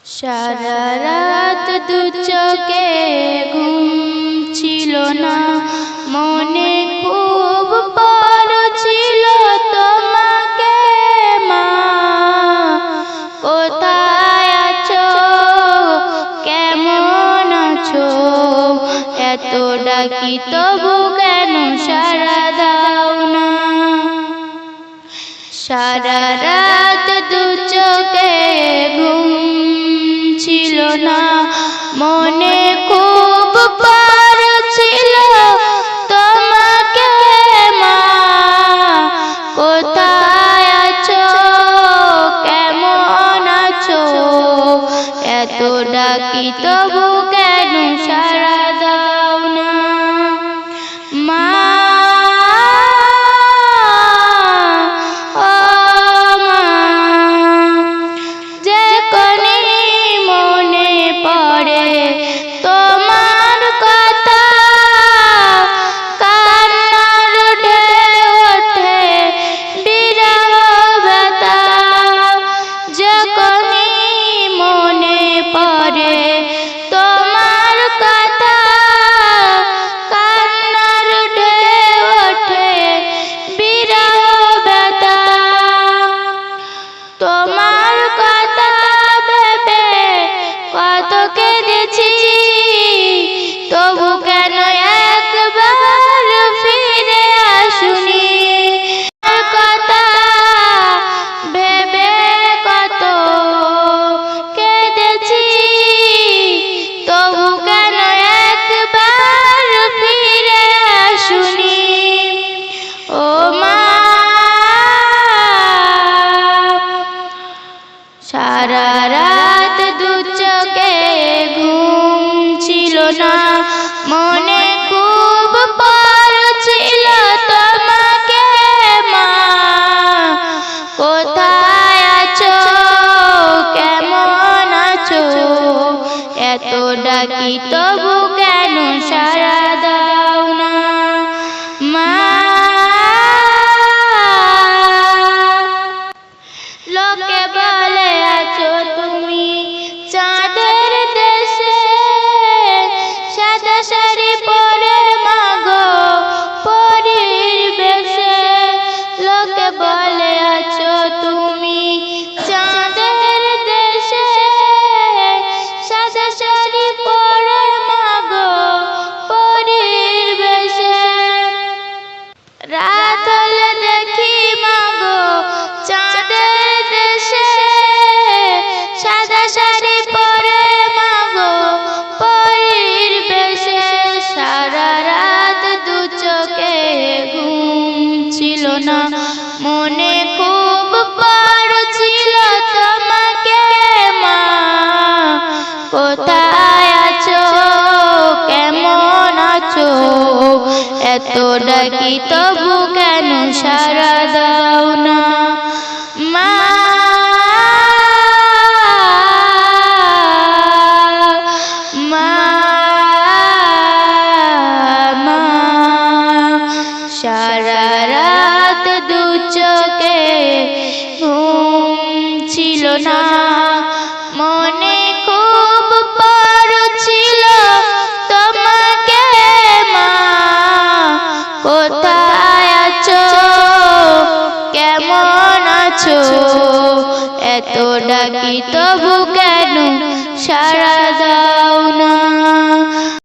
সারা রাত দু চোখে ঘুম ছিল না, মনে খুব পড়ছিল তোমাকে মা। কোথায় আছো, কেমন আছো, এত ডাকি তবু কেন সাড়া দাও না। সারা রাত দু চোখে ঘুম ছিল না, মনে খুব পড়ছিল তোমাকে মা। কোথায় আছো, কেমন আছো, এত ডাকি তবু কেন সাড়া দাও না মা। তবু কেন একবার ফিরে আসুনি, কথা ভেবে কত কেঁদেছি। তবু কেন একবার ফিরে আসুনি ও মা। সারা রাত দু চোখে ঘুম ছিল না, মনে খুব পড়ছিল তোমাকে মা। কোথায় আছো, কেমন আছো, এত ডাকি তবু কেন সাড়া দাও না মা। লোকে বলে আছো তুমি চাঁদের দেশে, সাদা শাড়ি পরে মাগো পরীর বেশে। লোকে বলে আছো তুমি চাঁদের দেশে, সাদা শাড়ি পরে মাগো পরীর বেশে। রাত হলে দেখি মাগো চাঁদের দেশে, সাদা শাড়ি পরে মাগো পরীর বেশে। সারা রাত দু চোখে ঘুম ছিল না, মনে খুব পড়ছিল তোমাকে মা। কোথায় আছো, কেমন আছো, এত ডাকি তবু কেন সাড়া দাও না মা। সারা রাত দু চোখে ঘুম ছিল না, মনে খুব পড়ছিল তোমাকে মা। কোথায় আছো, কেমন আছো, এত ডাকি তবু কেন সাড়া